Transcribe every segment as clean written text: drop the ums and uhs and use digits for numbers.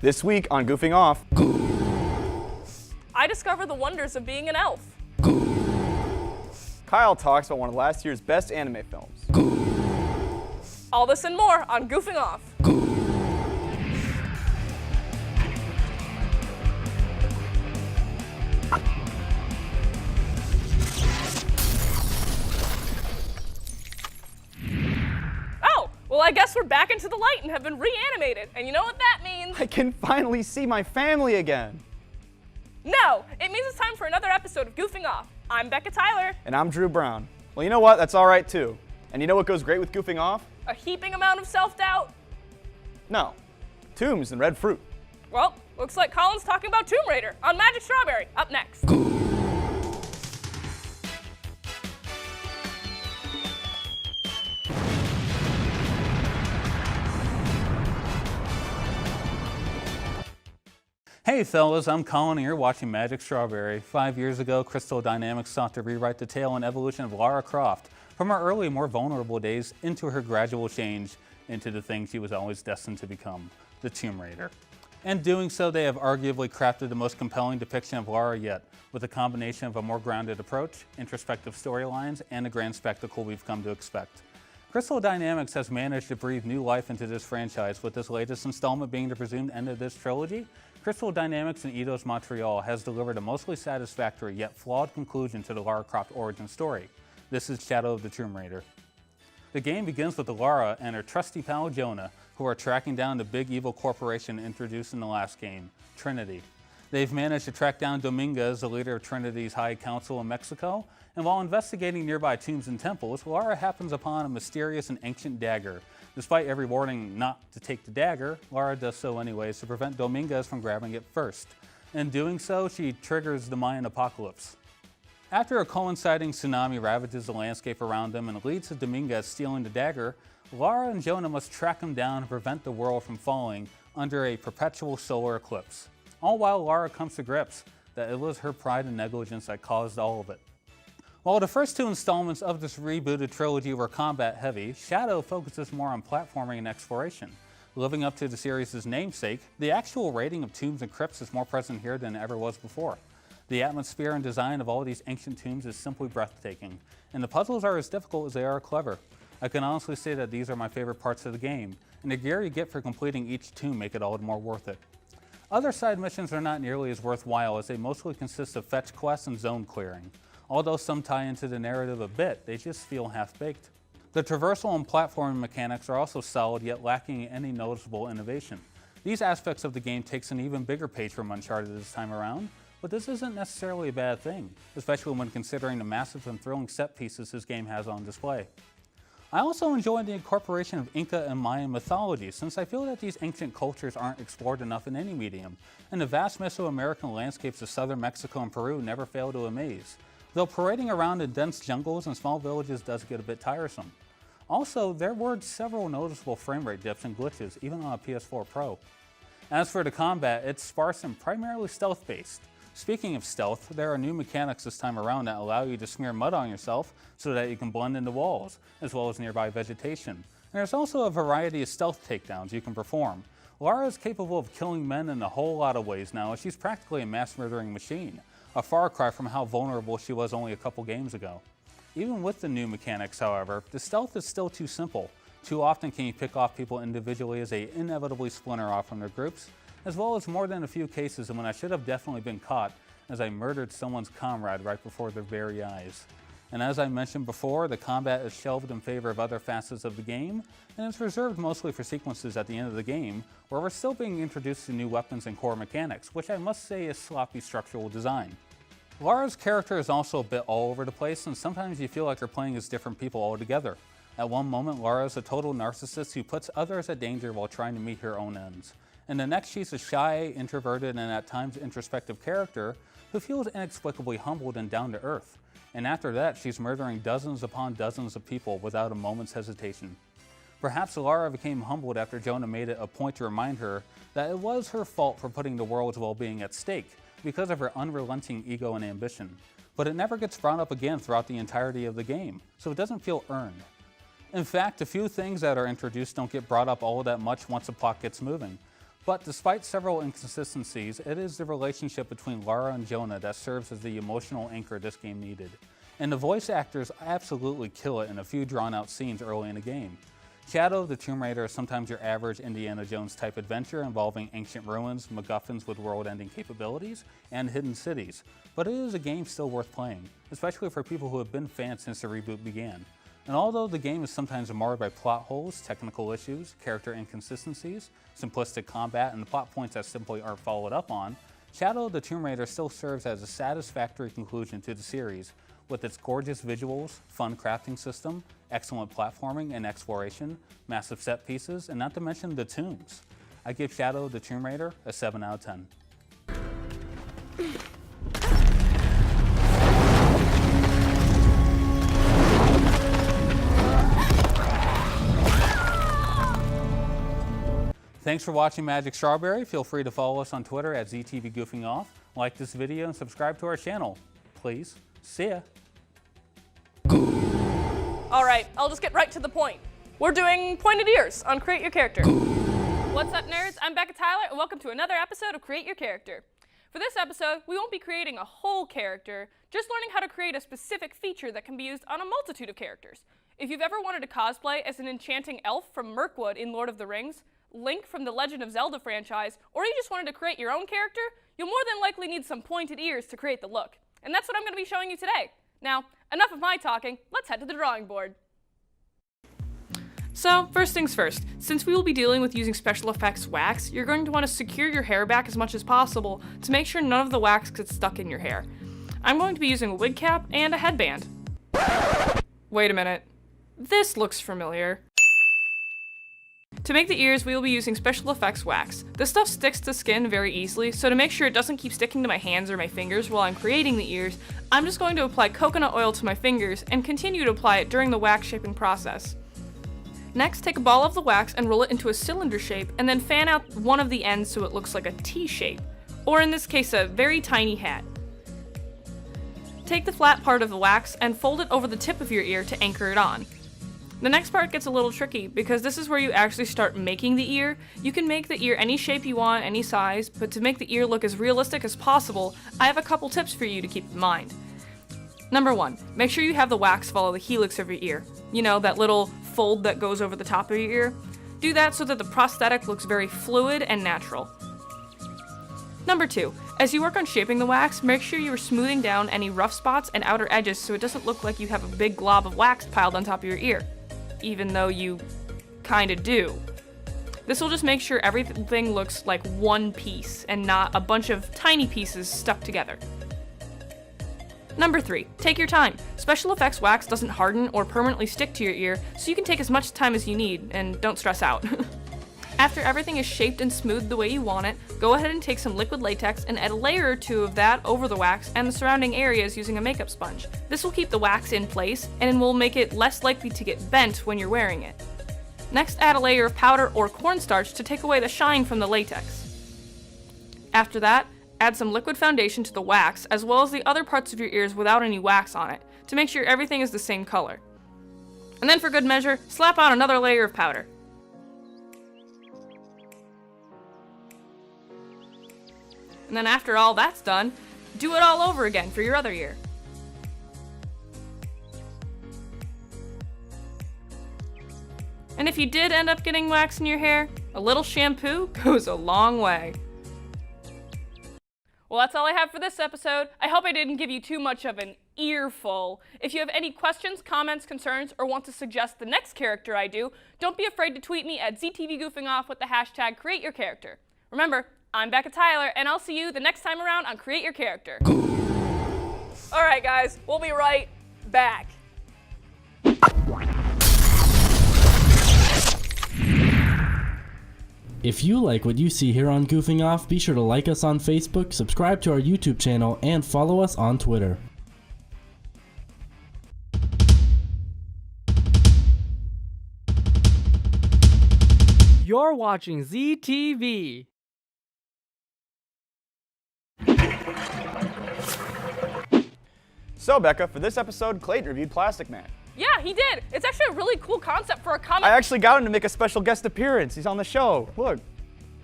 This week on Goofing Off, I discover the wonders of being an elf. Kyle talks about one of last year's best anime films. All this and more on Goofing Off. Oh, well, I guess we're back into the light and have been reanimated. And you know what that means? I can finally see my family again. No, it means it's time for another episode of Goofing Off. I'm Becca Tyler. And I'm Drew Brown. Well, you know what? That's all right, too. And you know what goes great with Goofing Off? A heaping amount of self-doubt? No. Tombs and red fruit. Well, looks like Colin's talking about Tomb Raider on Magic Strawberry. Up next. Hey fellas, I'm Colin and you're watching Magic Strawberry. 5 years ago, Crystal Dynamics sought to rewrite the tale and evolution of Lara Croft from her early, more vulnerable days into her gradual change into the thing she was always destined to become, the Tomb Raider. In doing so, they have arguably crafted the most compelling depiction of Lara yet, with a combination of a more grounded approach, introspective storylines, and the grand spectacle we've come to expect. Crystal Dynamics has managed to breathe new life into this franchise, with this latest installment being the presumed end of this trilogy. Crystal Dynamics and Eidos Montreal has delivered a mostly satisfactory yet flawed conclusion to the Lara Croft origin story. This is Shadow of the Tomb Raider. The game begins with Lara and her trusty pal Jonah, who are tracking down the big evil corporation introduced in the last game, Trinity. They've managed to track down Dominguez, the leader of Trinity's High Council in Mexico, and while investigating nearby tombs and temples, Lara happens upon a mysterious and ancient dagger. Despite every warning not to take the dagger, Lara does so anyways to prevent Dominguez from grabbing it first. In doing so, she triggers the Mayan apocalypse. After a coinciding tsunami ravages the landscape around them and leads to Dominguez stealing the dagger, Lara and Jonah must track him down and prevent the world from falling under a perpetual solar eclipse. All while Lara comes to grips that it was her pride and negligence that caused all of it. While the first two installments of this rebooted trilogy were combat heavy, Shadow focuses more on platforming and exploration. Living up to the series' namesake, the actual raiding of tombs and crypts is more present here than it ever was before. The atmosphere and design of all these ancient tombs is simply breathtaking, and the puzzles are as difficult as they are clever. I can honestly say that these are my favorite parts of the game, and the gear you get for completing each tomb make it all the more worth it. Other side missions are not nearly as worthwhile as they mostly consist of fetch quests and zone clearing. Although some tie into the narrative a bit, they just feel half-baked. The traversal and platforming mechanics are also solid yet lacking any noticeable innovation. These aspects of the game takes an even bigger page from Uncharted this time around, but this isn't necessarily a bad thing, especially when considering the massive and thrilling set pieces this game has on display. I also enjoy the incorporation of Inca and Mayan mythology, since I feel that these ancient cultures aren't explored enough in any medium, and the vast Mesoamerican landscapes of southern Mexico and Peru never fail to amaze. Though parading around in dense jungles and small villages does get a bit tiresome. Also, there were several noticeable frame rate dips and glitches, even on a PS4 Pro. As for the combat, it's sparse and primarily stealth-based. Speaking of stealth, there are new mechanics this time around that allow you to smear mud on yourself so that you can blend into walls, as well as nearby vegetation. And there's also a variety of stealth takedowns you can perform. Lara is capable of killing men in a whole lot of ways now, as she's practically a mass-murdering machine. A far cry from how vulnerable she was only a couple games ago. Even with the new mechanics, however, the stealth is still too simple. Too often can you pick off people individually as they inevitably splinter off from their groups, as well as more than a few cases when I should have definitely been caught as I murdered someone's comrade right before their very eyes. And as I mentioned before, the combat is shelved in favor of other facets of the game, and it's reserved mostly for sequences at the end of the game, where we're still being introduced to new weapons and core mechanics, which I must say is sloppy structural design. Lara's character is also a bit all over the place, and sometimes you feel like you're playing as different people altogether. At one moment, Lara is a total narcissist who puts others at danger while trying to meet her own ends. And the next, she's a shy, introverted, and at times introspective character who feels inexplicably humbled and down to earth. And after that, she's murdering dozens upon dozens of people without a moment's hesitation. Perhaps Lara became humbled after Jonah made it a point to remind her that it was her fault for putting the world's well-being at stake because of her unrelenting ego and ambition. But it never gets brought up again throughout the entirety of the game, so it doesn't feel earned. In fact, a few things that are introduced don't get brought up all that much once the plot gets moving. But despite several inconsistencies, it is the relationship between Lara and Jonah that serves as the emotional anchor this game needed. And the voice actors absolutely kill it in a few drawn-out scenes early in the game. Shadow of the Tomb Raider is sometimes your average Indiana Jones type adventure involving ancient ruins, MacGuffins with world-ending capabilities, and hidden cities, but it is a game still worth playing, especially for people who have been fans since the reboot began. And although the game is sometimes marred by plot holes, technical issues, character inconsistencies, simplistic combat, and plot points that simply aren't followed up on, Shadow of the Tomb Raider still serves as a satisfactory conclusion to the series, with its gorgeous visuals, fun crafting system, excellent platforming and exploration, massive set pieces, and not to mention the tunes. I give Shadow of the Tomb Raider a 7 out of 10. Thanks for watching Magic Strawberry. Feel free to follow us on Twitter at ZTVGoofingOff, like this video, and subscribe to our channel. Please. See ya. Alright, I'll just get right to the point. We're doing pointed ears on Create Your Character. What's up, nerds? I'm Becca Tyler, and welcome to another episode of Create Your Character. For this episode, we won't be creating a whole character, just learning how to create a specific feature that can be used on a multitude of characters. If you've ever wanted to cosplay as an enchanting elf from Mirkwood in Lord of the Rings, Link from the Legend of Zelda franchise, or you just wanted to create your own character, you'll more than likely need some pointed ears to create the look. And that's what I'm going to be showing you today. Now, enough of my talking, let's head to the drawing board. So, first things first, since we will be dealing with using special effects wax, you're going to want to secure your hair back as much as possible to make sure none of the wax gets stuck in your hair. I'm going to be using a wig cap and a headband. Wait a minute, this looks familiar. To make the ears, we will be using special effects wax. This stuff sticks to skin very easily, so to make sure it doesn't keep sticking to my hands or my fingers while I'm creating the ears, I'm just going to apply coconut oil to my fingers and continue to apply it during the wax shaping process. Next, take a ball of the wax and roll it into a cylinder shape, and then fan out one of the ends so it looks like a T shape, or in this case a very tiny hat. Take the flat part of the wax and fold it over the tip of your ear to anchor it on. The next part gets a little tricky because this is where you actually start making the ear. You can make the ear any shape you want, any size, but to make the ear look as realistic as possible, I have a couple tips for you to keep in mind. Number 1, make sure you have the wax follow the helix of your ear. You know, that little fold that goes over the top of your ear? Do that so that the prosthetic looks very fluid and natural. Number 2, as you work on shaping the wax, make sure you are smoothing down any rough spots and outer edges so it doesn't look like you have a big glob of wax piled on top of your ear. Even though you kinda do. This will just make sure everything looks like one piece and not a bunch of tiny pieces stuck together. Number 3, take your time. Special effects wax doesn't harden or permanently stick to your ear, so you can take as much time as you need and don't stress out. After everything is shaped and smoothed the way you want it, go ahead and take some liquid latex and add a layer or two of that over the wax and the surrounding areas using a makeup sponge. This will keep the wax in place and will make it less likely to get bent when you're wearing it. Next, add a layer of powder or cornstarch to take away the shine from the latex. After that, add some liquid foundation to the wax as well as the other parts of your ears without any wax on it to make sure everything is the same color. And then for good measure, slap on another layer of powder. And then after all that's done, do it all over again for your other ear. And if you did end up getting wax in your hair, a little shampoo goes a long way. Well, that's all I have for this episode. I hope I didn't give you too much of an earful. If you have any questions, comments, concerns, or want to suggest the next character I do, don't be afraid to tweet me at ZTVGoofingOff with the hashtag #CreateYourCharacter. Remember, I'm Becca Tyler, and I'll see you the next time around on Create Your Character. Alright guys, we'll be right back. If you like what you see here on Goofing Off, be sure to like us on Facebook, subscribe to our YouTube channel, and follow us on Twitter. You're watching ZTV. So, Becca, for this episode, Clayton reviewed Plastic Man. Yeah, he did. It's actually a really cool concept for a comic. I actually got him to make a special guest appearance. He's on the show. Look.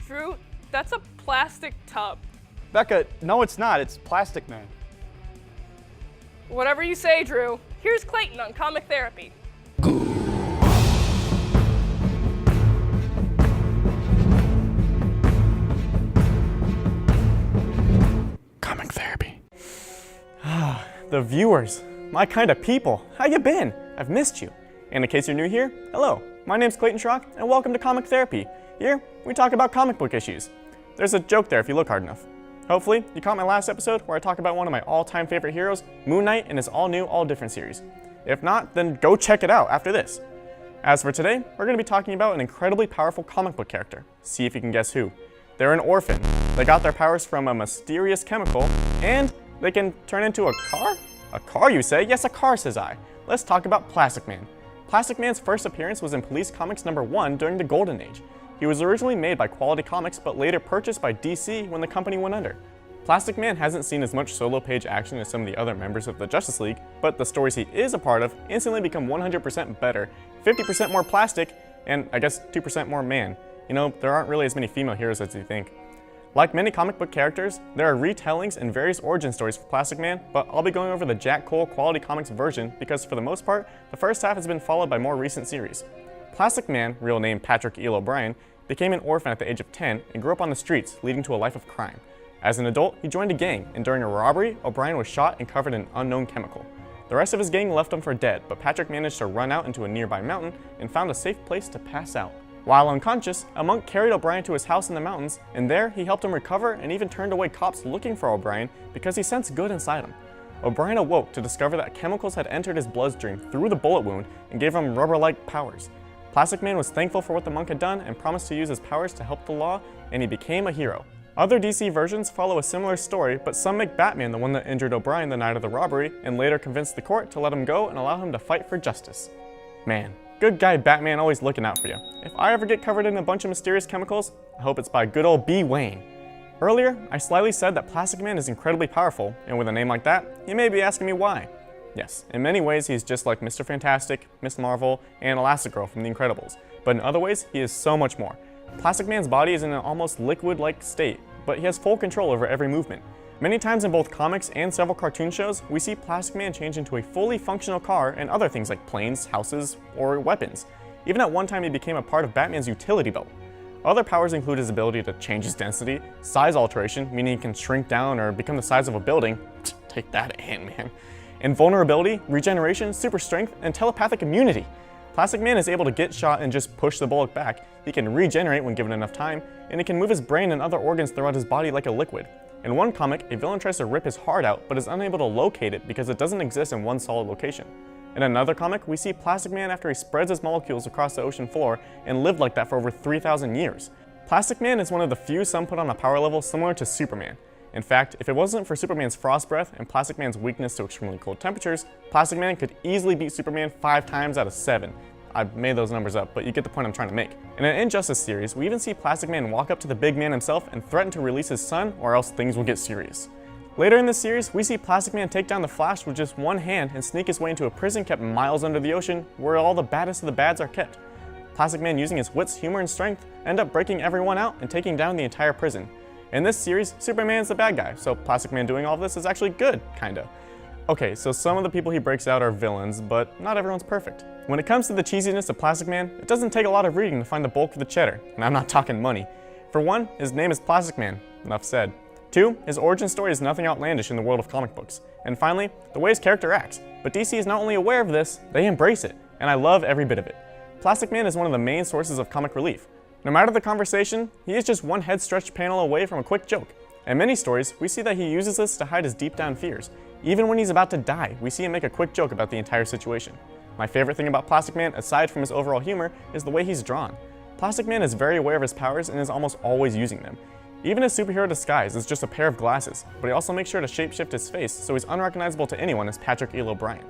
True that's a plastic tub. Becca, no it's not, it's Plastic Man. Whatever you say, Drew. Here's Clayton on Comic Therapy. Comic Therapy. The viewers, my kind of people, how you been? I've missed you. And in case you're new here, hello, my name's Clayton Schrock, and welcome to Comic Therapy. Here, we talk about comic book issues. There's a joke there if you look hard enough. Hopefully, you caught my last episode where I talk about one of my all-time favorite heroes, Moon Knight, and his all-new, all-different series. If not, then go check it out after this. As for today, we're going to be talking about an incredibly powerful comic book character. See if you can guess who. They're an orphan. They got their powers from a mysterious chemical, and they can turn into a car? A car, you say? Yes, a car, says I. Let's talk about Plastic Man. Plastic Man's first appearance was in Police Comics #1 during the Golden Age. He was originally made by Quality Comics, but later purchased by DC when the company went under. Plastic Man hasn't seen as much solo page action as some of the other members of the Justice League, but the stories he is a part of instantly become 100% better, 50% more plastic, and I guess 2% more man. You know, there aren't really as many female heroes as you think. Like many comic book characters, there are retellings and various origin stories for Plastic Man, but I'll be going over the Jack Cole Quality Comics version because for the most part, the first half has been followed by more recent series. Plastic Man, real name Patrick Eel O'Brien, became an orphan at the age of 10 and grew up on the streets, leading to a life of crime. As an adult, he joined a gang, and during a robbery, O'Brien was shot and covered in an unknown chemical. The rest of his gang left him for dead, but Patrick managed to run out into a nearby mountain and found a safe place to pass out. While unconscious, a monk carried O'Brien to his house in the mountains, and there he helped him recover and even turned away cops looking for O'Brien because he sensed good inside him. O'Brien awoke to discover that chemicals had entered his bloodstream through the bullet wound and gave him rubber-like powers. Plastic Man was thankful for what the monk had done and promised to use his powers to help the law, and he became a hero. Other DC versions follow a similar story, but some make Batman the one that injured O'Brien the night of the robbery and later convinced the court to let him go and allow him to fight for justice. Man, good guy Batman always looking out for you. If I ever get covered in a bunch of mysterious chemicals, I hope it's by good old B. Wayne. Earlier, I slyly said that Plastic Man is incredibly powerful, and with a name like that, you may be asking me why. Yes, in many ways he's just like Mr. Fantastic, Miss Marvel, and Elastigirl from The Incredibles, but in other ways he is so much more. Plastic Man's body is in an almost liquid-like state, but he has full control over every movement. Many times in both comics and several cartoon shows, we see Plastic Man change into a fully functional car and other things like planes, houses, or weapons. Even at one time he became a part of Batman's utility belt. Other powers include his ability to change his density, size alteration, meaning he can shrink down or become the size of a building. Take that, Ant-Man. Invulnerability, regeneration, super strength, and telepathic immunity. Plastic Man is able to get shot and just push the bullet back. He can regenerate when given enough time, and he can move his brain and other organs throughout his body like a liquid. In one comic, a villain tries to rip his heart out, but is unable to locate it because it doesn't exist in one solid location. In another comic, we see Plastic Man after he spreads his molecules across the ocean floor and lived like that for over 3,000 years. Plastic Man is one of the few some put on a power level similar to Superman. In fact, if it wasn't for Superman's frost breath and Plastic Man's weakness to extremely cold temperatures, Plastic Man could easily beat Superman 5 times out of 7. I made those numbers up, but you get the point I'm trying to make. In an Injustice series, we even see Plastic Man walk up to the big man himself and threaten to release his son, or else things will get serious. Later in this series, we see Plastic Man take down the Flash with just one hand and sneak his way into a prison kept miles under the ocean, where all the baddest of the bads are kept. Plastic Man, using his wits, humor, and strength, end up breaking everyone out and taking down the entire prison. In this series, Superman's the bad guy, so Plastic Man doing all of this is actually good, kinda. Okay, so some of the people he breaks out are villains, but not everyone's perfect. When it comes to the cheesiness of Plastic Man, it doesn't take a lot of reading to find the bulk of the cheddar, and I'm not talking money. For one, his name is Plastic Man, enough said. 2, his origin story is nothing outlandish in the world of comic books. And finally, the way his character acts. But DC is not only aware of this, they embrace it, and I love every bit of it. Plastic Man is one of the main sources of comic relief. No matter the conversation, he is just one head-stretched panel away from a quick joke. In many stories, we see that he uses this to hide his deep-down fears. Even when he's about to die, we see him make a quick joke about the entire situation. My favorite thing about Plastic Man, aside from his overall humor, is the way he's drawn. Plastic Man is very aware of his powers and is almost always using them. Even his superhero disguise is just a pair of glasses, but he also makes sure to shapeshift his face so he's unrecognizable to anyone as Patrick Eel O'Brien.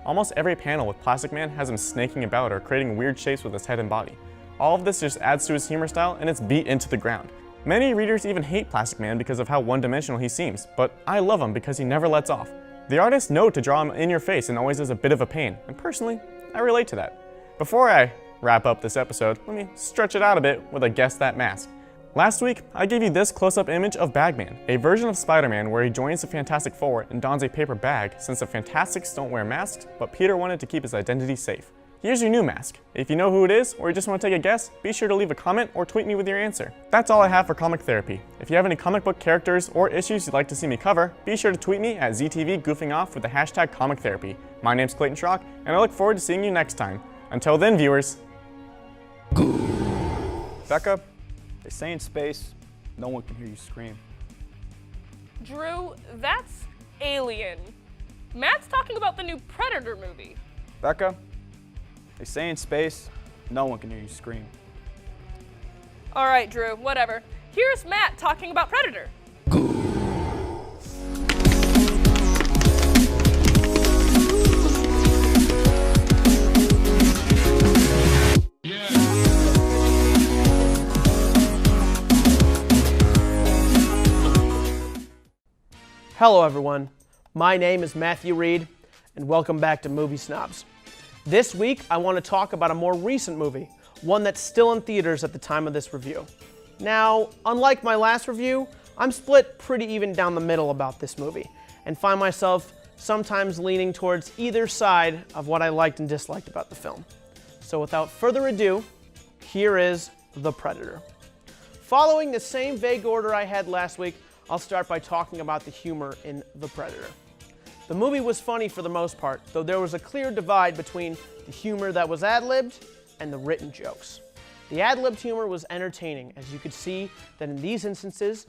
Almost every panel with Plastic Man has him snaking about or creating weird shapes with his head and body. All of this just adds to his humor style and it's beat into the ground. Many readers even hate Plastic Man because of how one-dimensional he seems, but I love him because he never lets off. The artists know to draw him in your face and always is a bit of a pain, and personally, I relate to that. Before I wrap up this episode, let me stretch it out a bit with a Guess That Mask. Last week, I gave you this close-up image of Bagman, a version of Spider-Man where he joins the Fantastic Four and dons a paper bag since the Fantastics don't wear masks, but Peter wanted to keep his identity safe. Here's your new mask. If you know who it is, or you just want to take a guess, be sure to leave a comment or tweet me with your answer. That's all I have for Comic Therapy. If you have any comic book characters or issues you'd like to see me cover, be sure to tweet me at ZTV Goofing Off with the hashtag Comic Therapy. My name's Clayton Schrock, and I look forward to seeing you next time. Until then, viewers. Becca, they say in space, no one can hear you scream. Drew, that's Alien. Matt's talking about the new Predator movie. Becca, they say in space, no one can hear you scream. All right, Drew, whatever. Here's Matt talking about Predator. Hello everyone, my name is Matthew Reed, and welcome back to Movie Snobs. This week I want to talk about a more recent movie, one that's still in theaters at the time of this review. Now, unlike my last review, I'm split pretty even down the middle about this movie, and find myself sometimes leaning towards either side of what I liked and disliked about the film. So without further ado, here is The Predator. Following the same vague order I had last week, I'll start by talking about the humor in The Predator. The movie was funny for the most part, though there was a clear divide between the humor that was ad-libbed and the written jokes. The ad-libbed humor was entertaining, as you could see that in these instances,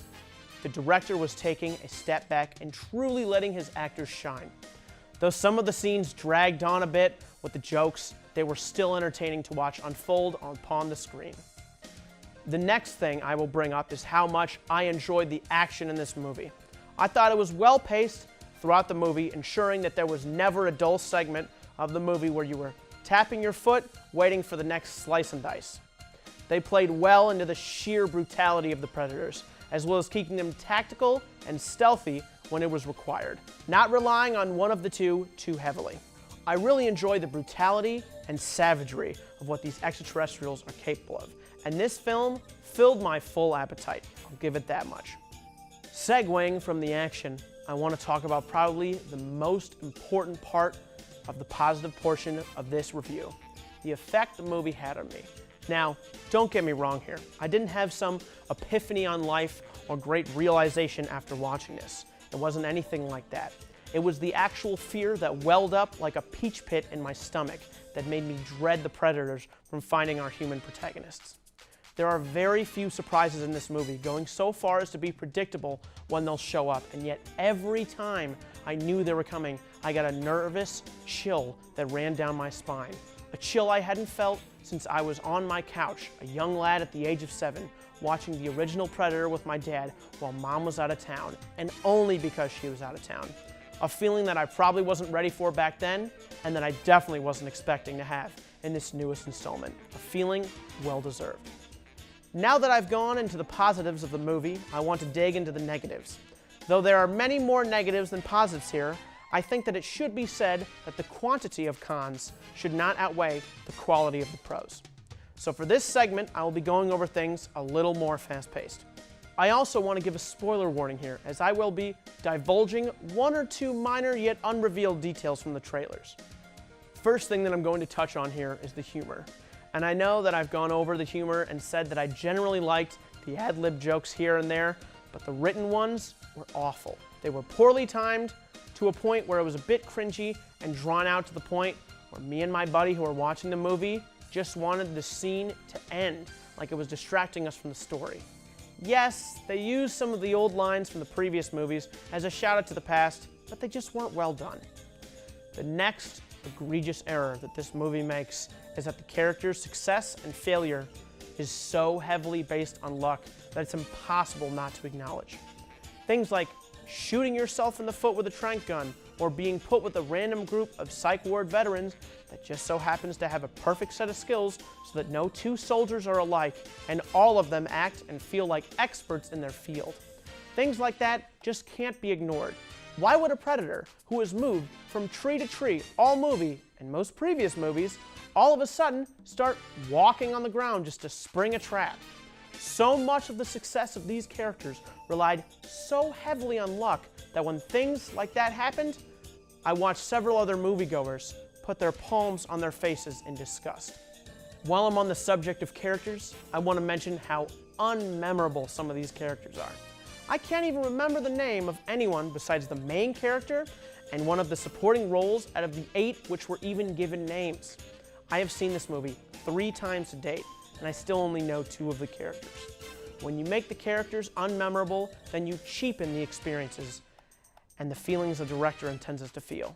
the director was taking a step back and truly letting his actors shine. Though some of the scenes dragged on a bit with the jokes, they were still entertaining to watch unfold upon the screen. The next thing I will bring up is how much I enjoyed the action in this movie. I thought it was well paced throughout the movie, ensuring that there was never a dull segment of the movie where you were tapping your foot, waiting for the next slice and dice. They played well into the sheer brutality of the Predators, as well as keeping them tactical and stealthy when it was required, not relying on one of the two too heavily. I really enjoyed the brutality and savagery of what these extraterrestrials are capable of, and this film filled my full appetite. I'll give it that much. Segueing from the action, I want to talk about probably the most important part of the positive portion of this review, the effect the movie had on me. Now, don't get me wrong here. I didn't have some epiphany on life or great realization after watching this. It wasn't anything like that. It was the actual fear that welled up like a peach pit in my stomach that made me dread the Predators from finding our human protagonists. There are very few surprises in this movie, going so far as to be predictable when they'll show up, and yet every time I knew they were coming, I got a nervous chill that ran down my spine. A chill I hadn't felt since I was on my couch, a young lad at the age of 7, watching the original Predator with my dad while Mom was out of town, and only because she was out of town. A feeling that I probably wasn't ready for back then, and that I definitely wasn't expecting to have in this newest installment. A feeling well-deserved. Now that I've gone into the positives of the movie, I want to dig into the negatives. Though there are many more negatives than positives here, I think that it should be said that the quantity of cons should not outweigh the quality of the pros. So for this segment, I will be going over things a little more fast-paced. I also want to give a spoiler warning here, as I will be divulging one or two minor yet unrevealed details from the trailers. First thing that I'm going to touch on here is the humor. And I know that I've gone over the humor and said that I generally liked the ad-lib jokes here and there, but the written ones were awful. They were poorly timed to a point where it was a bit cringy and drawn out to the point where me and my buddy who were watching the movie just wanted the scene to end, like it was distracting us from the story. Yes, they used some of the old lines from the previous movies as a shout out to the past, but they just weren't well done. The next egregious error that this movie makes is that the character's success and failure is so heavily based on luck that it's impossible not to acknowledge. Things like shooting yourself in the foot with a tranq gun, or being put with a random group of psych ward veterans that just so happens to have a perfect set of skills so that no two soldiers are alike and all of them act and feel like experts in their field. Things like that just can't be ignored. Why would a predator who has moved from tree to tree all movie and most previous movies all of a sudden start walking on the ground just to spring a trap? So much of the success of these characters relied so heavily on luck that when things like that happened, I watched several other moviegoers put their palms on their faces in disgust. While I'm on the subject of characters, I want to mention how unmemorable some of these characters are. I can't even remember the name of anyone besides the main character and one of the supporting roles out of the 8 which were even given names. I have seen this movie 3 times to date, and I still only know 2 of the characters. When you make the characters unmemorable, then you cheapen the experiences and the feelings the director intends us to feel.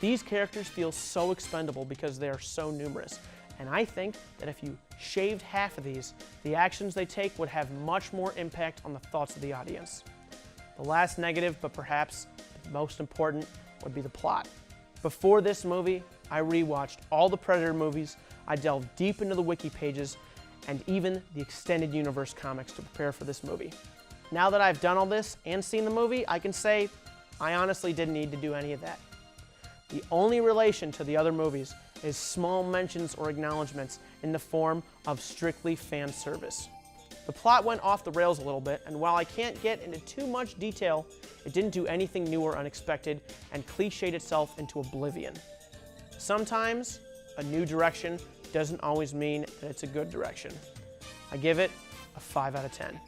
These characters feel so expendable because they are so numerous, and I think that if you shaved half of these, the actions they take would have much more impact on the thoughts of the audience. The last negative, but perhaps the most important, would be the plot. Before this movie, I rewatched all the Predator movies, I delved deep into the wiki pages, and even the extended universe comics to prepare for this movie. Now that I've done all this and seen the movie, I can say I honestly didn't need to do any of that. The only relation to the other movies is small mentions or acknowledgments in the form of strictly fan service. The plot went off the rails a little bit, and while I can't get into too much detail, it didn't do anything new or unexpected and cliched itself into oblivion. Sometimes a new direction doesn't always mean that it's a good direction. I give it a 5 out of 10.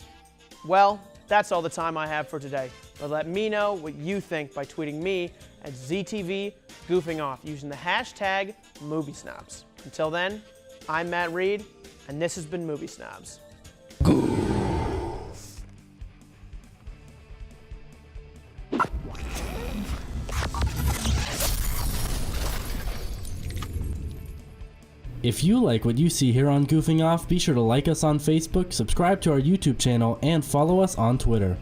Well, that's all the time I have for today, but let me know what you think by tweeting me at ZTV Goofing Off using the hashtag MovieSnobs. Until then, I'm Matt Reed, and this has been Movie Snobs. If you like what you see here on Goofing Off, be sure to like us on Facebook, subscribe to our YouTube channel, and follow us on Twitter.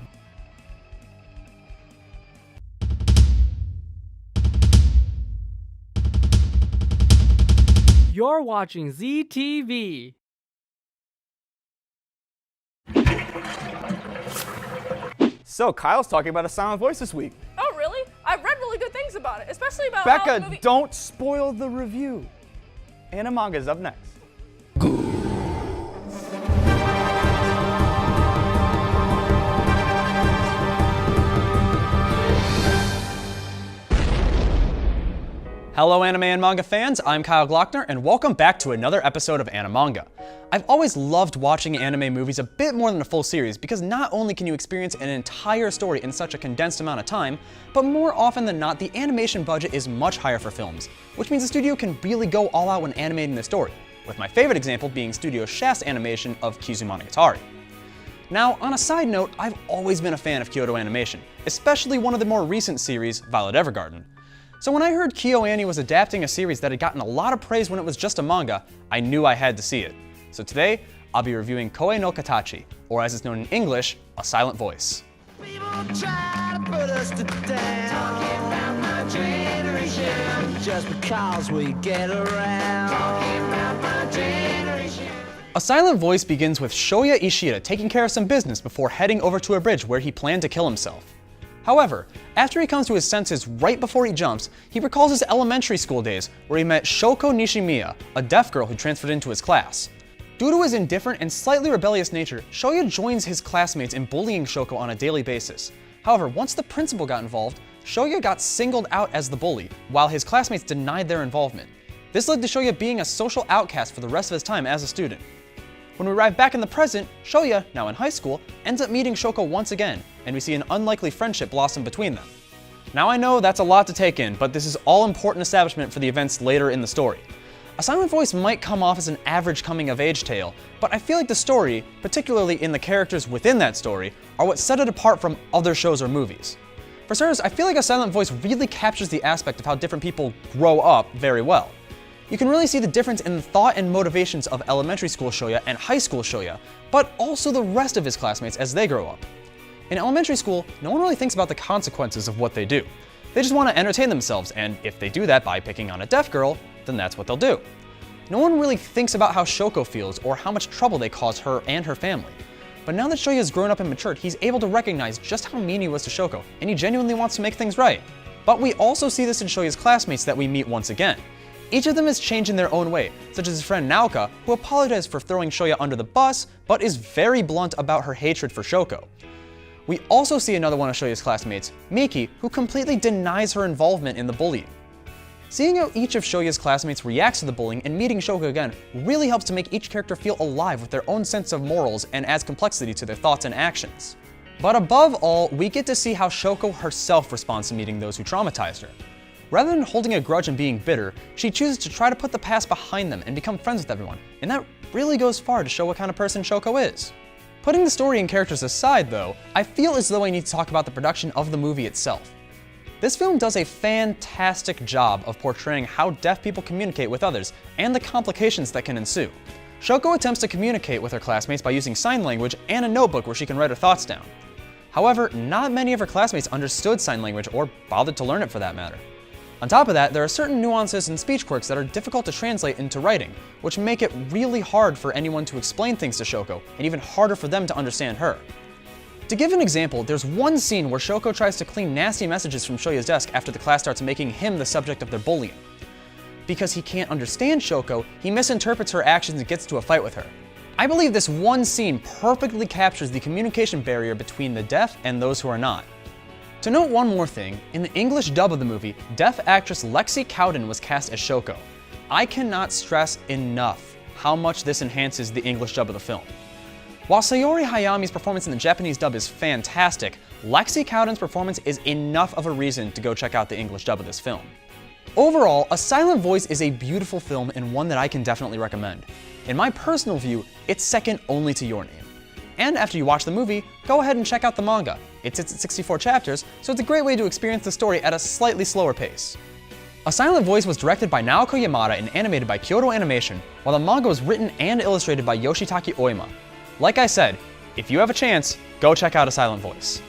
You're watching ZTV. So, Kyle's talking about A Silent Voice this week. Oh, really? I've read really good things about it, especially about how the Becca, movie... don't spoil the review. Animanga's up next. Hello anime and manga fans, I'm Kyle Glockner, and welcome back to another episode of Animanga. I've always loved watching anime movies a bit more than a full series because not only can you experience an entire story in such a condensed amount of time, but more often than not the animation budget is much higher for films, which means the studio can really go all out when animating the story, with my favorite example being Studio Shaft's animation of Kizumonogatari. Now, on a side note, I've always been a fan of Kyoto Animation, especially one of the more recent series, Violet Evergarden. So when I heard KyoAni was adapting a series that had gotten a lot of praise when it was just a manga, I knew I had to see it. So today, I'll be reviewing Koe no Katachi, or as it's known in English, A Silent Voice. People try to put us to down, talking about my generation, just because we get around, talking about my generation. A Silent Voice begins with Shoya Ishida taking care of some business before heading over to a bridge where he planned to kill himself. However, after he comes to his senses right before he jumps, he recalls his elementary school days where he met Shoko Nishimiya, a deaf girl who transferred into his class. Due to his indifferent and slightly rebellious nature, Shoya joins his classmates in bullying Shoko on a daily basis. However, once the principal got involved, Shoya got singled out as the bully, while his classmates denied their involvement. This led to Shoya being a social outcast for the rest of his time as a student. When we arrive back in the present, Shoya, now in high school, ends up meeting Shoko once again, and we see an unlikely friendship blossom between them. Now I know that's a lot to take in, but this is all important establishment for the events later in the story. A Silent Voice might come off as an average coming-of-age tale, but I feel like the story, particularly in the characters within that story, are what set it apart from other shows or movies. For starters, I feel like A Silent Voice really captures the aspect of how different people grow up very well. You can really see the difference in the thought and motivations of elementary school Shoya and high school Shoya, but also the rest of his classmates as they grow up. In elementary school, no one really thinks about the consequences of what they do. They just want to entertain themselves, and if they do that by picking on a deaf girl, then that's what they'll do. No one really thinks about how Shoko feels or how much trouble they cause her and her family. But now that Shoya has grown up and matured, he's able to recognize just how mean he was to Shoko, and he genuinely wants to make things right. But we also see this in Shoya's classmates that we meet once again. Each of them is changed in their own way, such as his friend Naoka, who apologized for throwing Shoya under the bus, but is very blunt about her hatred for Shoko. We also see another one of Shoya's classmates, Miki, who completely denies her involvement in the bullying. Seeing how each of Shoya's classmates reacts to the bullying and meeting Shoko again really helps to make each character feel alive with their own sense of morals and adds complexity to their thoughts and actions. But above all, we get to see how Shoko herself responds to meeting those who traumatized her. Rather than holding a grudge and being bitter, she chooses to try to put the past behind them and become friends with everyone, and that really goes far to show what kind of person Shoko is. Putting the story and characters aside though, I feel as though I need to talk about the production of the movie itself. This film does a fantastic job of portraying how deaf people communicate with others and the complications that can ensue. Shoko attempts to communicate with her classmates by using sign language and a notebook where she can write her thoughts down. However, not many of her classmates understood sign language or bothered to learn it for that matter. On top of that, there are certain nuances and speech quirks that are difficult to translate into writing, which make it really hard for anyone to explain things to Shoko, and even harder for them to understand her. To give an example, there's one scene where Shoko tries to clean nasty messages from Shoya's desk after the class starts making him the subject of their bullying. Because he can't understand Shoko, he misinterprets her actions and gets into a fight with her. I believe this one scene perfectly captures the communication barrier between the deaf and those who are not. To note one more thing, in the English dub of the movie, deaf actress Lexi Cowden was cast as Shoko. I cannot stress enough how much this enhances the English dub of the film. While Sayori Hayami's performance in the Japanese dub is fantastic, Lexi Cowden's performance is enough of a reason to go check out the English dub of this film. Overall, A Silent Voice is a beautiful film and one that I can definitely recommend. In my personal view, it's second only to Your Name. And after you watch the movie, go ahead and check out the manga. It sits at 64 chapters, so it's a great way to experience the story at a slightly slower pace. A Silent Voice was directed by Naoko Yamada and animated by Kyoto Animation, while the manga was written and illustrated by Yoshitaki Oima. Like I said, if you have a chance, go check out A Silent Voice.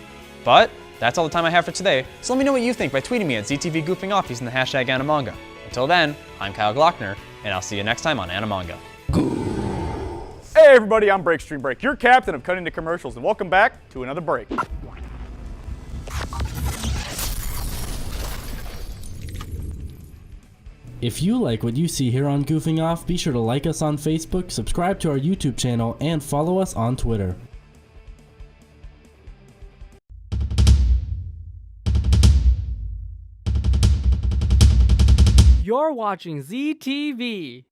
But that's all the time I have for today, so let me know what you think by tweeting me at ZTV Goofing Off using the hashtag Animanga. Until then, I'm Kyle Glockner, and I'll see you next time on Animanga. Hey everybody, I'm Breakstream Break, your captain of cutting to commercials, and welcome back to another break. If you like what you see here on Goofing Off, be sure to like us on Facebook, subscribe to our YouTube channel, and follow us on Twitter. You're watching ZTV.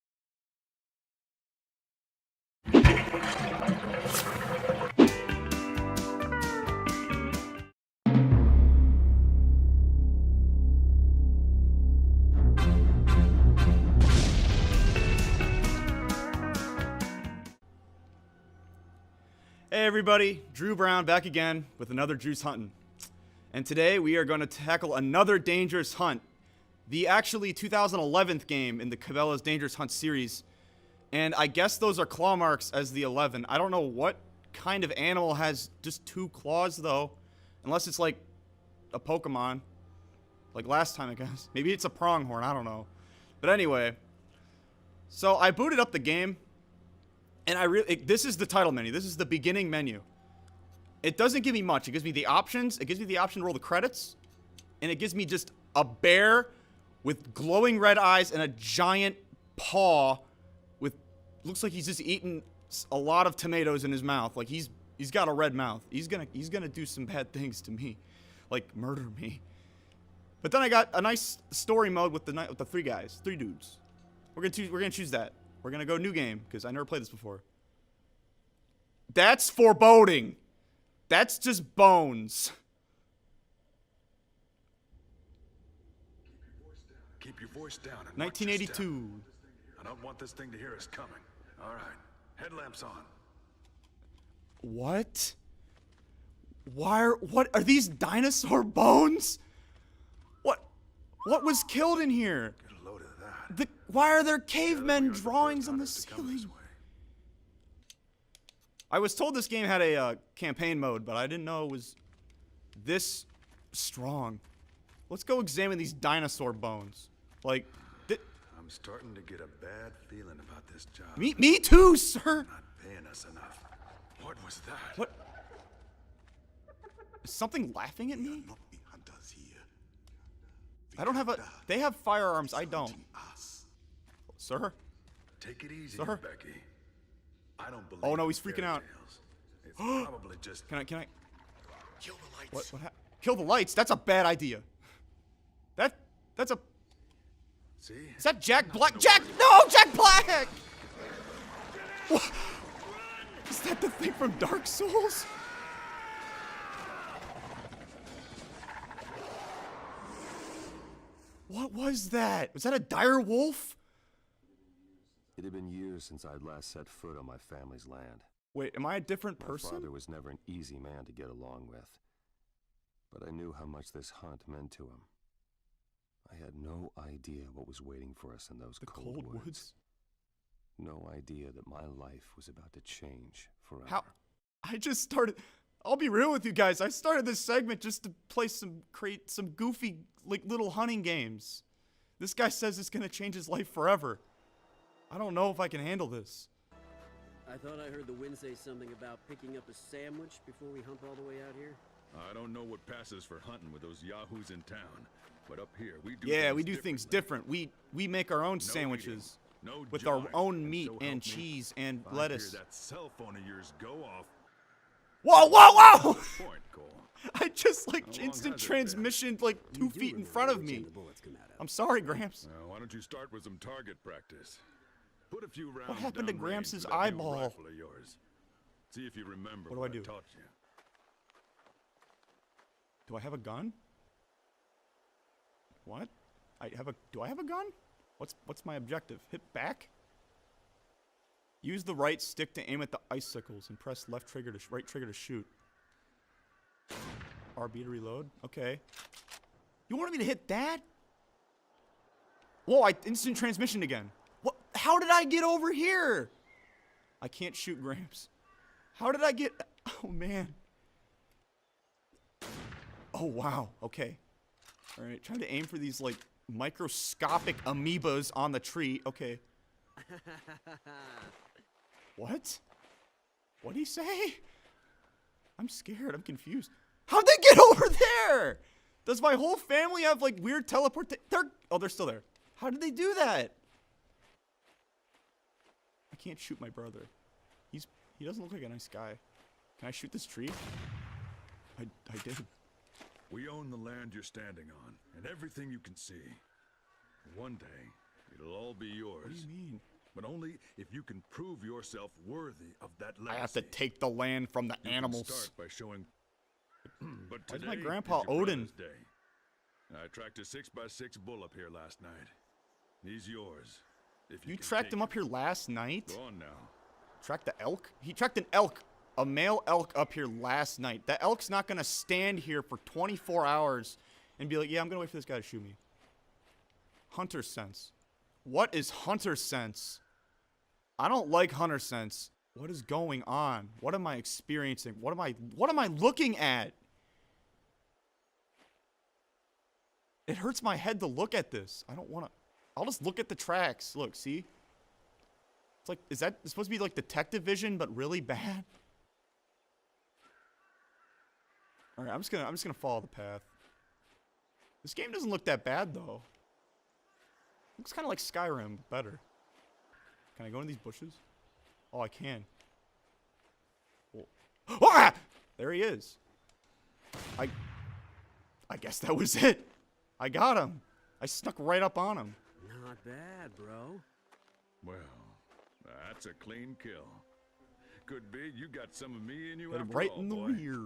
Hey everybody, Drew Brown back again with another Drew's Huntin'. And today we are going to tackle another Dangerous Hunt. The actually 2011th game in the Cabela's Dangerous Hunt series. And I guess those are claw marks as the 11. I don't know what kind of animal has just 2 claws though. Unless it's like a Pokemon. Like last time I guess. Maybe it's a pronghorn, I don't know. But anyway. So I booted up the game. And this is the title menu. This is the beginning menu. It doesn't give me much. It gives me the options. It gives me the option to roll the credits. And it gives me just a bear with glowing red eyes and a giant paw with, looks like he's just eaten a lot of tomatoes in his mouth. Like he's got a red mouth. He's gonna do some bad things to me, like murder me. But then I got a nice story mode with the 3 guys, 3 dudes. We're gonna choose that. We're gonna go new game because I never played this before. That's foreboding. That's just bones. Keep your voice down. 1982. I don't want this thing to hear us coming. All right. Headlamps on. What? What are these dinosaur bones? What was killed in here? Get a load of that. Why are there cavemen drawings on the ceiling? I was told this game had a campaign mode, but I didn't know it was this strong. Let's go examine these dinosaur bones. Like, I'm starting to get a bad feeling about this job. Me too, sir. Not paying us enough. What was that? What? Is something laughing at me? I don't have they have firearms, I don't. Sir? Take it easy, Sir? Becky. I don't believe. Oh, no, in he's freaking fairy out. tales. It's probably just. Can I? Kill the lights. What kill the lights? That's a bad idea. That's a. See? Is that Jack Black? No, Jack Black! What? Is that the thing from Dark Souls? What was that? Was that a dire wolf? It had been years since I'd last set foot on my family's land. Wait, am I a different My person? father was never an easy man to get along with. But I knew how much this hunt meant to him. I had no idea what was waiting for us in those The cold woods. No idea that my life was about to change forever. How? I just started. I'll be real with you guys. I started this segment just to create some goofy, like, little hunting games. This guy says it's gonna change his life forever. I don't know if I can handle this. I thought I heard the wind say something about picking up a sandwich before we hump all the way out here. I don't know what passes for hunting with those yahoos in town, but up here we do. Yeah, we do things different. We make our own sandwiches No with our jive, own and meat so help and me, cheese and if I lettuce. hear that cell phone of yours go off. Whoa, whoa, whoa! Point, Cole. I just How like long instant has it transmission like 2 feet in front of me. I'm sorry, Gramps. Why don't you start with some target practice? Put a few rounds. What happened to downrange Gramps' with that new eyeball? rifle of yours. See if you remember What do I do? taught you. Do I have a gun? What? Do I have a gun? What's my objective? Hit back? Use the right stick to aim at the icicles and press right trigger to shoot. RB to reload. Okay. You wanted me to hit that? Whoa, instant transmission again. What? How did I get over here? I can't shoot Gramps. How did I get? Oh man. Oh wow. Okay. All right. Trying to aim for these like microscopic amoebas on the tree. Okay. What? What'd he say? I'm scared. I'm confused. How'd they get over there? Does my whole family have like weird teleport? They're still there. How did they do that? I can't shoot my brother. He doesn't look like a nice guy. Can I shoot this tree? I did. We own the land you're standing on, and everything you can see. One day, it'll all be yours. What do you mean? But only if you can prove yourself worthy of that legacy. I have to take the land from the You animals. Can start by showing. But Why's today my is grandpa your Odin? brother's Day. I tracked a 6x6 bull up here last night. He's yours. If You can tracked take him up it. here last night? Go on now. Tracked the elk? He tracked an elk, a male elk up here last night. That elk's not gonna stand here for 24 hours and be like, yeah, I'm gonna wait for this guy to shoot me. Hunter sense. What is hunter sense? I don't like hunter sense. What is going on? What am I experiencing? What am I looking at? It hurts my head to look at this. I don't want to. I'll just look at the tracks. Look, see? It's like, is that supposed to be like detective vision, but really bad? All right, I'm just gonna follow the path. This game doesn't look that bad though. Looks kind of like Skyrim, but better. Can I go in these bushes? Oh, I can. Oh. Ah! There he is. I guess that was it. I got him. I snuck right up on him. Not bad, bro. Well, that's a clean kill. Could be you got some of me in you Got him after right all, in the boy. rear.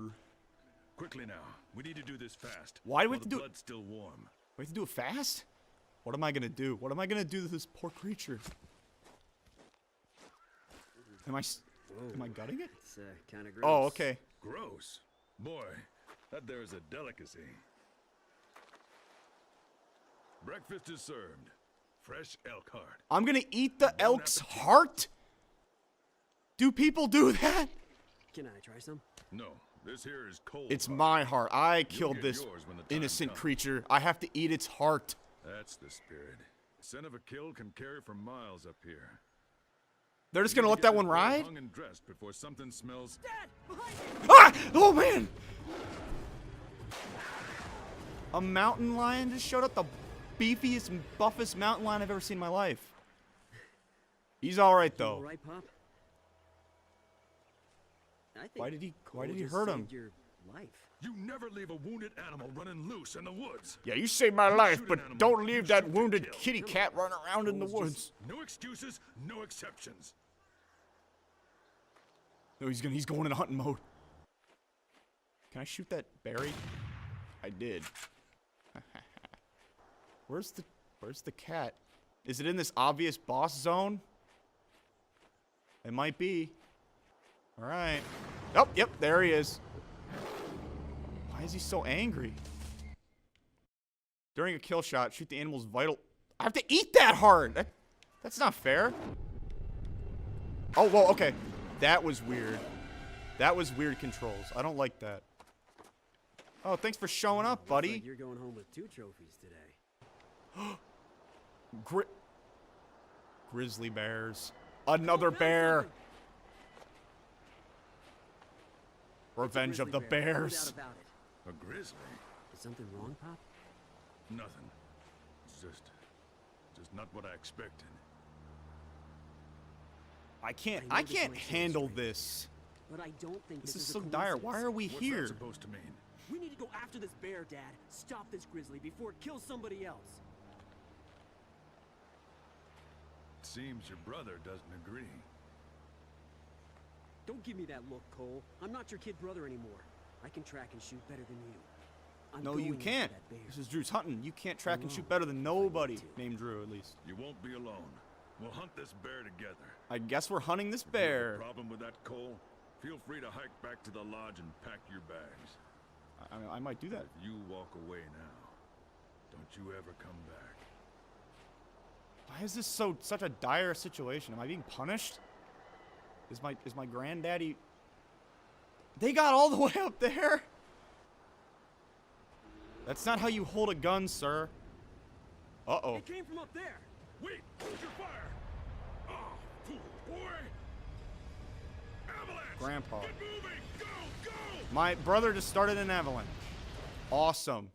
Quickly now. We need to do this fast. Why do we while have to the do it? blood's still warm. We have to do it fast? What am I gonna do? What am I gonna do to this poor creature? Am I gutting it? It's kind of gross. Oh, okay. Gross. Boy, that there is a delicacy. Breakfast is served. Fresh elk heart. I'm gonna eat the elk's heart? Do people do that? Can I try some? No, this here is cold. It's heart. my heart. I You'll killed get this yours when the time innocent comes. creature. I have to eat its heart. That's the spirit. Scent of a kill can carry for miles up here. They're just We gonna need let to that get one this boy ride? hung and dressed before something smells. Ah! Oh man! A mountain lion just showed up. The beefiest and buffest mountain lion I've ever seen in my life. He's all right You all though. right, Pop? I think Why did he Cole hurt just him? saved your life. You never leave a wounded animal running loose in the woods. Yeah, you saved my You life, shoot an but animal, don't you leave that shoot to wounded kill. kitty cat running around in the woods. No excuses, no exceptions. No, he's going into hunting mode. Can I shoot that berry? I did. Where's the cat? Is it in this obvious boss zone? It might be. All right. Oh, yep, there he is. Why is he so angry? During a kill shot, shoot the animal's vital. I have to eat that hard. That's not fair. Oh, well, okay. That was weird. That was weird controls. I don't like that. Oh, thanks for showing up, Looks buddy. like you're going home with 2 trophies today. Grizzly bears. Another bear. Revenge of the Grizzly bear, no doubt bears. about it. A grizzly? Is something wrong, Pop? Nothing. It's just not what I expected. I can't I know this might sound handle strange, this. But I don't think This this is a so dire. coincidence. Why are we What's here? that supposed to mean? We need to go after this bear, Dad. Stop this grizzly before it kills somebody else. It seems your brother doesn't agree. Don't give me that look, Cole. I'm not your kid brother anymore. I can track and shoot better than you. I'm No, you going after can't. that bear. This is Drew's hunting. You can't track and shoot Alone. better than nobody. to. Named Drew, at least. You won't be alone. We'll hunt this bear together. I guess we're hunting this If you have a bear. problem with that, Cole? Feel free to hike back to the lodge and pack your bags. I might do that. If you walk away now, don't you ever come back. Why is this such a dire situation? Am I being punished? Is my granddaddy? They got all the way up there. That's not how you hold a gun, sir. Uh-oh. It came from up there. Wait! Hold your fire! Oh, fool, boy! Avalanche! Grandpa. Get moving! Go! Go! My brother just started an avalanche. Awesome.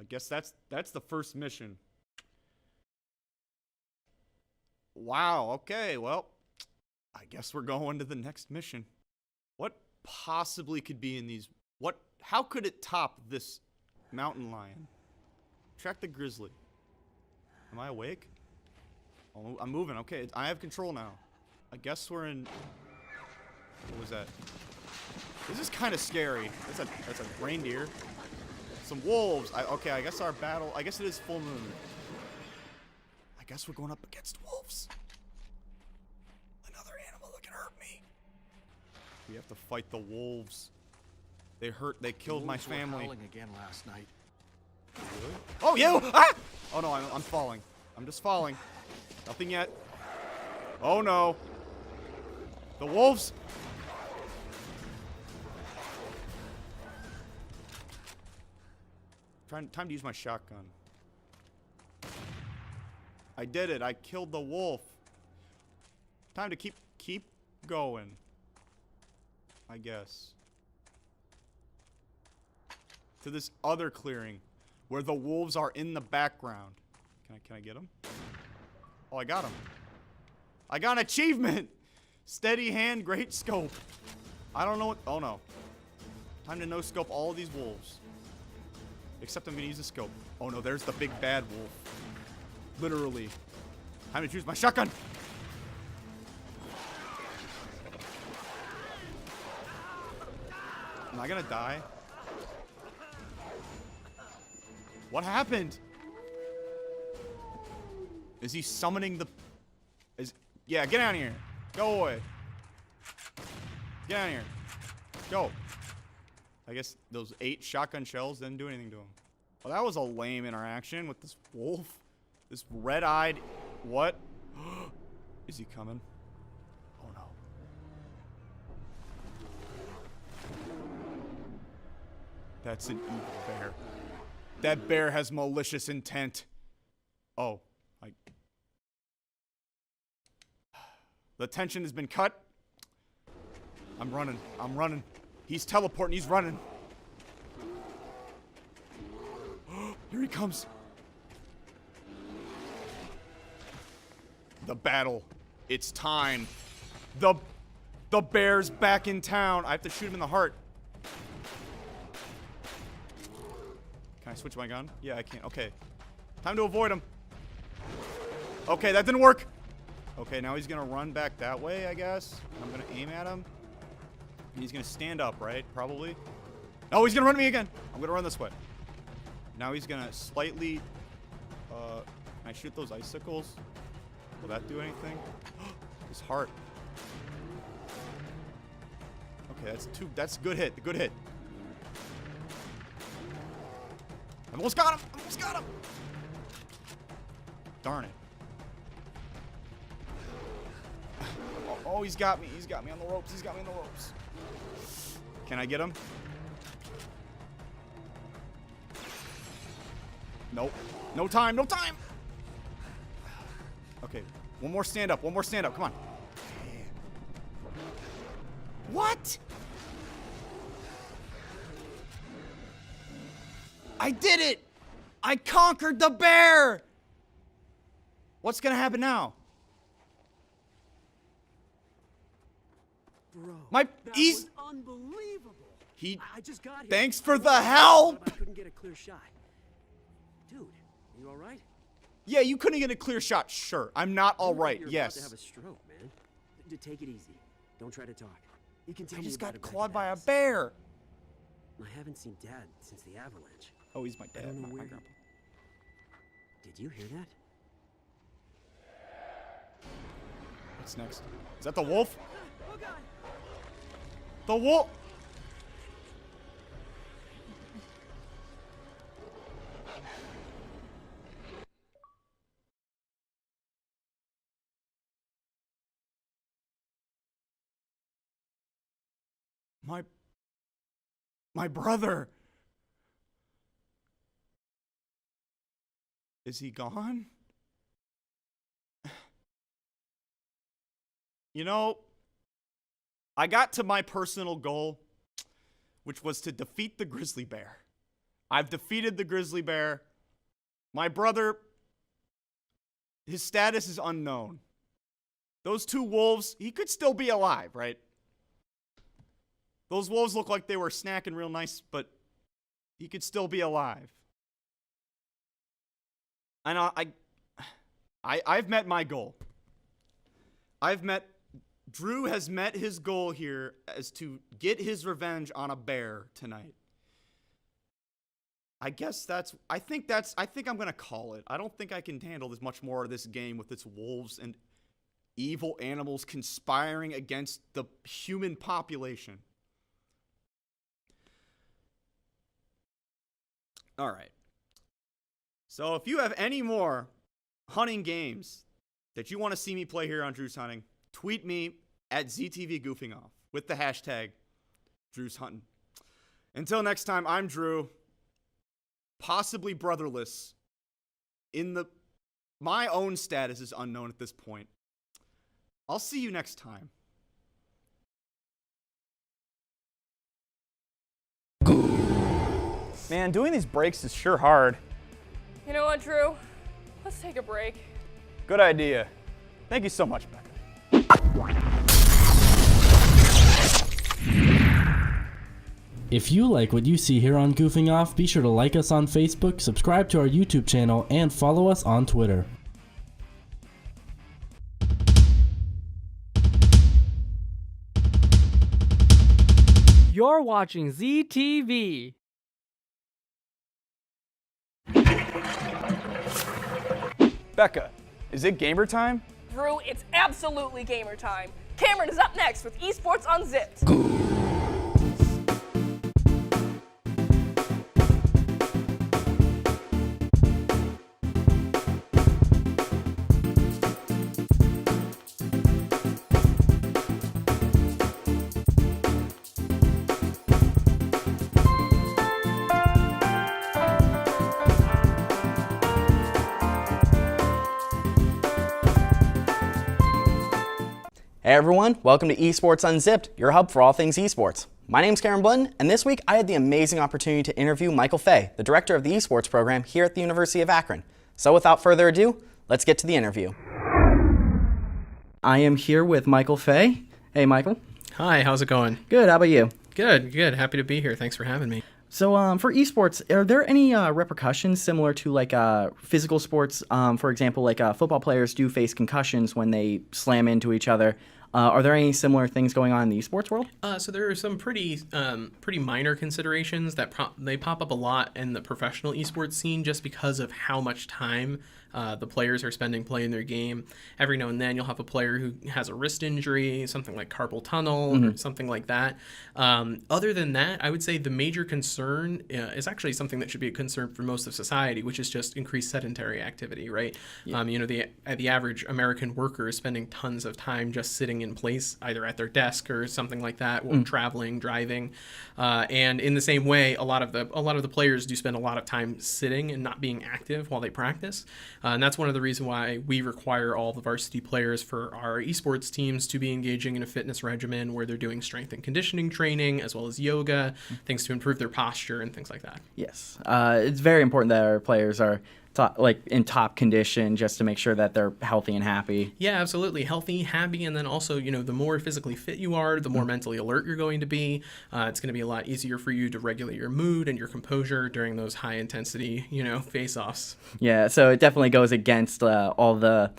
I guess that's the first mission. Wow, okay, well, I guess we're going to the next mission. What possibly could be in these? How could it top this mountain lion? Track the grizzly. Am I awake? Oh, I'm moving. Okay, I have control now. I guess we're in. What was that? This is kind of scary. That's a reindeer. Some wolves. Okay, I guess our battle. I guess it is full moon. I guess we're going up against wolves. Another animal that can hurt me. We have to fight the wolves. They killed my family. Again last night. Really? Oh, you! Ah! Oh no, I'm falling. I'm just falling. Nothing yet. Oh no. The wolves! Time to use my shotgun. I did it. I killed the wolf. Time to keep going. I guess. To this other clearing where the wolves are in the background. Can I get them? Oh, I got them. I got an achievement. Steady hand, great scope. I don't know what. Oh no. Time to no scope all these wolves. Except I'm gonna use a scope. Oh no, there's the big bad wolf. Literally. Time to choose my shotgun. Am I gonna die? What happened? Is he summoning the... Yeah, get out of here. Go away. Get out of here. Go. I guess those 8 shotgun shells didn't do anything to him. Well, that was a lame interaction with this wolf. This red-eyed... What? Is he coming? Oh, no. That's an evil bear. That bear has malicious intent. Oh. The tension has been cut. I'm running. I'm running. He's teleporting. He's running. Here he comes. The battle. It's time. The bear's back in town. I have to shoot him in the heart. Can I switch my gun? Yeah, I can. Okay. Time to avoid him. Okay, that didn't work. Okay, now he's gonna run back that way, I guess. I'm gonna aim at him. He's gonna stand up, right? Probably. Oh, he's gonna run at me again. I'm gonna run this way. Now he's gonna slightly, can I shoot those icicles? Will that do anything? His heart. Okay, that's a good hit, good hit. I almost got him, Darn it. Oh, he's got me on the ropes, Can I get him? Nope. No time. Okay, one more stand up, come on. What? I did it! I conquered the bear! What's gonna happen now? Bro, he's unbelievable. I just got here. Thanks for the help! I couldn't get a clear shot. Dude, you all right? Yeah, you couldn't get a clear shot. Sure, I'm not all right. You're Yes. about to have a stroke, man. Take it easy. Don't try to talk. You can tell I me just about got it back clawed at by a Alice. bear. I haven't seen Dad since the avalanche. Oh, he's my dad. I don't know my where. grandpa. Did you hear that? What's next? Is that the wolf? Oh God! The wolf. My brother. Is he gone? You know, I got to my personal goal, which was to defeat the grizzly bear. I've defeated the grizzly bear. My brother, his status is unknown. Those two wolves, he could still be alive, right? Those wolves look like they were snacking real nice, but he could still be alive. And I've met my goal. Drew has met his goal here as to get his revenge on a bear tonight. I think I'm gonna call it. I don't think I can handle this much more of this game with its wolves and evil animals conspiring against the human population. All right. So if you have any more hunting games that you want to see me play here on Drew's Hunting, tweet me at ZTV Goofing Off with the hashtag Drew's Hunting. Until next time, I'm Drew, possibly brotherless. My own status is unknown at this point. I'll see you next time. Man, doing these breaks is sure hard. You know what, Drew? Let's take a break. Good idea. Thank you so much, Becca. If you like what you see here on Goofing Off, be sure to like us on Facebook, subscribe to our YouTube channel, and follow us on Twitter. You're watching ZTV. Becca, is it gamer time? Drew, it's absolutely gamer time. Cameron is up next with Esports Unzipped. Hey everyone, welcome to Esports Unzipped, your hub for all things esports. My name's Cameron Blunton, and this week I had the amazing opportunity to interview Michael Fay, the director of the esports program here at the University of Akron. So without further ado, let's get to the interview. I am here with Michael Fay. Hey, Michael. Hi, how's it going? Good, how about you? Good. Happy to be here. Thanks for having me. So for esports, are there any repercussions similar to like physical sports? For example, like football players do face concussions when they slam into each other. Are there any similar things going on in the esports world? So there are some pretty minor considerations that they pop up a lot in the professional esports scene just because of how much time the players are spending playing their game. Every now and then you'll have a player who has a wrist injury, something like carpal tunnel or something like that. Other than that, I would say the major concern is actually something that should be a concern for most of society, which is just increased sedentary activity, right? Yeah. The average American worker is spending tons of time just sitting in place, either at their desk or something like that, or traveling, driving. And in the same way, a lot of the players do spend a lot of time sitting and not being active while they practice. And that's one of the reasons why we require all the varsity players for our esports teams to be engaging in a fitness regimen where they're doing strength and conditioning training as well as yoga, things to improve their posture and things like that. Yes. It's very important that our players are in top condition just to make sure that they're healthy and happy. Yeah, absolutely. Healthy, happy, and then also, the more physically fit you are, the more mentally alert you're going to be. It's going to be a lot easier for you to regulate your mood and your composure during those high intensity, face-offs. Yeah, so it definitely goes against all the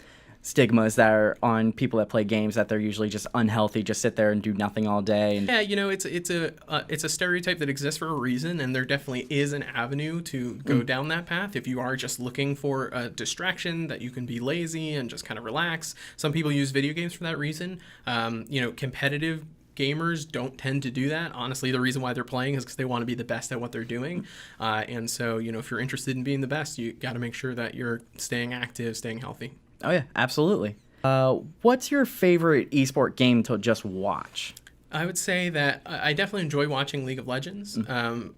stigmas that are on people that play games, that they're usually just unhealthy, just sit there and do nothing all day. Yeah, it's a stereotype that exists for a reason, and there definitely is an avenue to go down that path if you are just looking for a distraction, that you can be lazy and just kind of relax. Some people use video games for that reason. Competitive gamers don't tend to do that. Honestly, the reason why they're playing is because they want to be the best at what they're doing. And so, if you're interested in being the best, you got to make sure that you're staying active, staying healthy. Oh, yeah, absolutely. What's your favorite esport game to just watch? I would say that I definitely enjoy watching League of Legends.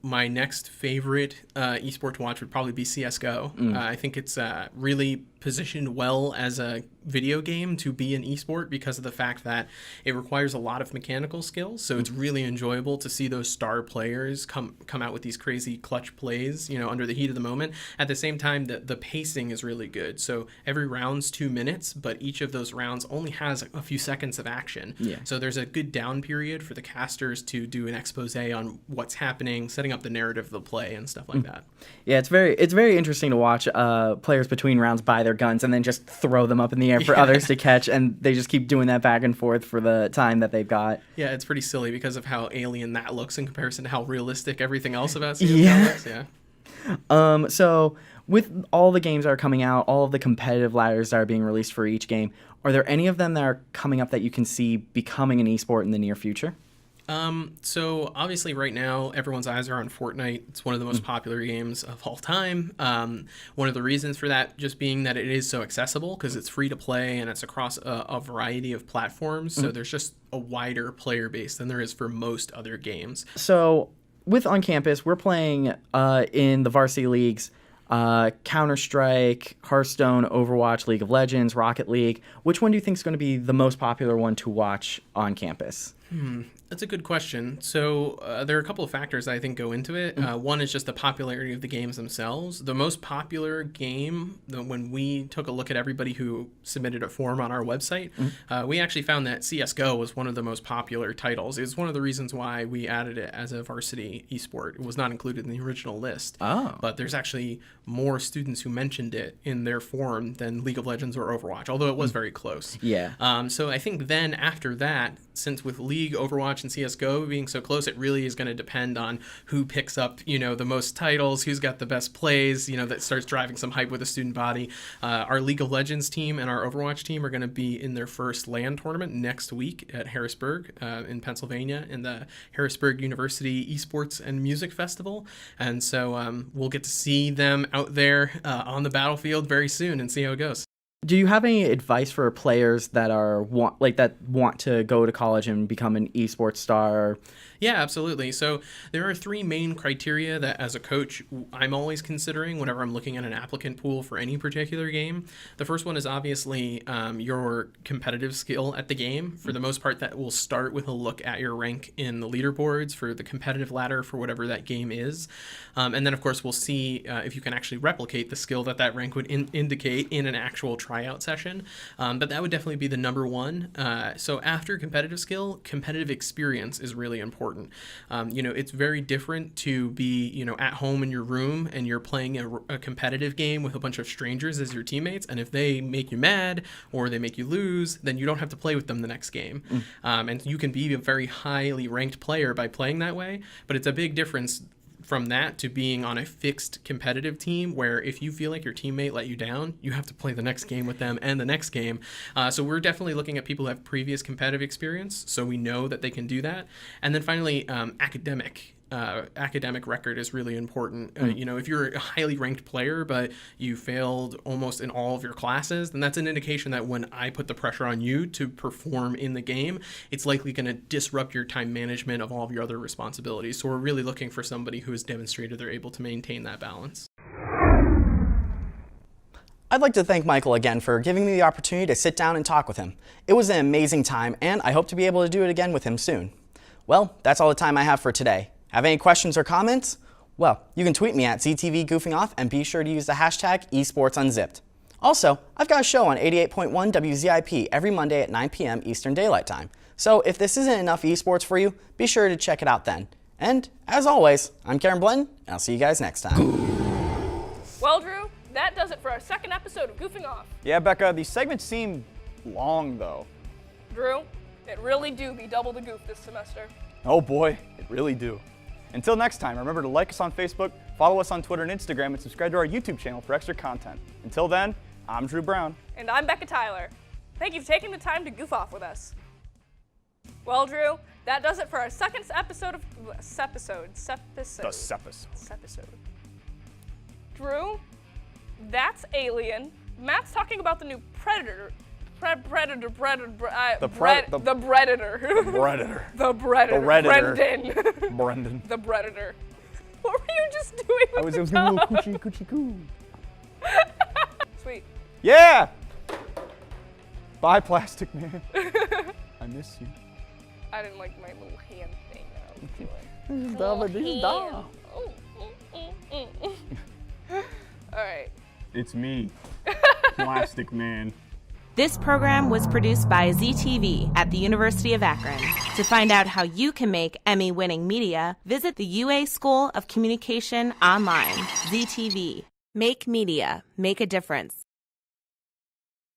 My next favorite esport to watch would probably be CSGO. I think it's really positioned well as a video game to be an esport because of the fact that it requires a lot of mechanical skills. So it's really enjoyable to see those star players come out with these crazy clutch plays, under the heat of the moment. At the same time, the pacing is really good. So every round's 2 minutes, but each of those rounds only has a few seconds of action. Yeah. So there's a good down period for the casters to do an expose on what's happening, setting up the narrative of the play and stuff like that. Yeah, it's very interesting to watch players between rounds buy their guns and then just throw them up in the air for others to catch, and they just keep doing that back and forth for the time that they've got. Yeah, it's pretty silly because of how alien that looks in comparison to how realistic everything else about CSGO looks. Yeah. So with all the games that are coming out, all of the competitive ladders that are being released for each game, are there any of them that are coming up that you can see becoming an esport in the near future? So obviously right now everyone's eyes are on Fortnite. It's one of the most popular games of all time. One of the reasons for that just being that it is so accessible because it's free to play and it's across a variety of platforms. So there's just a wider player base than there is for most other games. So with On Campus, we're playing in the varsity leagues, Counter-Strike, Hearthstone, Overwatch, League of Legends, Rocket League. Which one do you think is going to be the most popular one to watch on campus? That's a good question. So there are a couple of factors that I think go into it. One is just the popularity of the games themselves. The most popular game, when we took a look at everybody who submitted a form on our website, we actually found that CSGO was one of the most popular titles. It was one of the reasons why we added it as a varsity esport. It was not included in the original list. But there's actually more students who mentioned it in their form than League of Legends or Overwatch, although it was very close. Yeah. So I think then after that, since with League, Overwatch, and CSGO being so close, it really is going to depend on who picks up, the most titles, who's got the best plays, that starts driving some hype with the student body. Our League of Legends team and our Overwatch team are going to be in their first LAN tournament next week at Harrisburg in Pennsylvania in the Harrisburg University Esports and Music Festival. And so we'll get to see them out there on the battlefield very soon and see how it goes. Do you have any advice for players that want to go to college and become an esports star? Yeah, absolutely. So there are 3 main criteria that as a coach I'm always considering whenever I'm looking at an applicant pool for any particular game. The first one is obviously your competitive skill at the game. For the most part, that will start with a look at your rank in the leaderboards for the competitive ladder for whatever that game is. And then, of course, we'll see if you can actually replicate the skill that rank would indicate in an actual trial tryout session. But that would definitely be the number one. So after competitive skill, competitive experience is really important. It's very different to be, at home in your room and you're playing a competitive game with a bunch of strangers as your teammates. And if they make you mad or they make you lose, then you don't have to play with them the next game. And you can be a very highly ranked player by playing that way. But it's a big difference from that to being on a fixed competitive team where if you feel like your teammate let you down, you have to play the next game with them and the next game. So we're definitely looking at people who have previous competitive experience, so we know that they can do that. And then finally, academic record is really important. If you're a highly ranked player but you failed almost in all of your classes, then that's an indication that when I put the pressure on you to perform in the game, it's likely going to disrupt your time management of all of your other responsibilities. So we're really looking for somebody who has demonstrated they're able to maintain that balance. I'd like to thank Michael again for giving me the opportunity to sit down and talk with him. It was an amazing time, and I hope to be able to do it again with him soon. Well, that's all the time I have for today. Have any questions or comments? Well, you can tweet me at ZTV Goofing Off and be sure to use the hashtag esportsunzipped. Also, I've got a show on 88.1 WZIP every Monday at 9 p.m. Eastern Daylight Time. So if this isn't enough esports for you, be sure to check it out then. And as always, I'm Karen Blenton, and I'll see you guys next time. Well, Drew, that does it for our second episode of Goofing Off. Yeah, Becca, these segments seem long, though. Drew, it really do be double the goof this semester. Oh boy, it really do. Until next time, remember to like us on Facebook, follow us on Twitter and Instagram, and subscribe to our YouTube channel for extra content. Until then, I'm Drew Brown. And I'm Becca Tyler. Thank you for taking the time to goof off with us. Well, Drew, that does it for our second episode of Sepisode. Drew, that's Alien. Matt's talking about the new Predator. The Predator. The Redditor. Brendan. The Predator. What were you just doing with I was the doing a little tongue? coochie coo. Sweet. Yeah! Bye, Plastic Man. I miss you. I didn't like my little hand thing that I was doing. This is Little dumb. All right. It's me, Plastic Man. This program was produced by ZTV at the University of Akron. To find out how you can make Emmy-winning media, visit the UA School of Communication online. ZTV. Make media. Make a difference.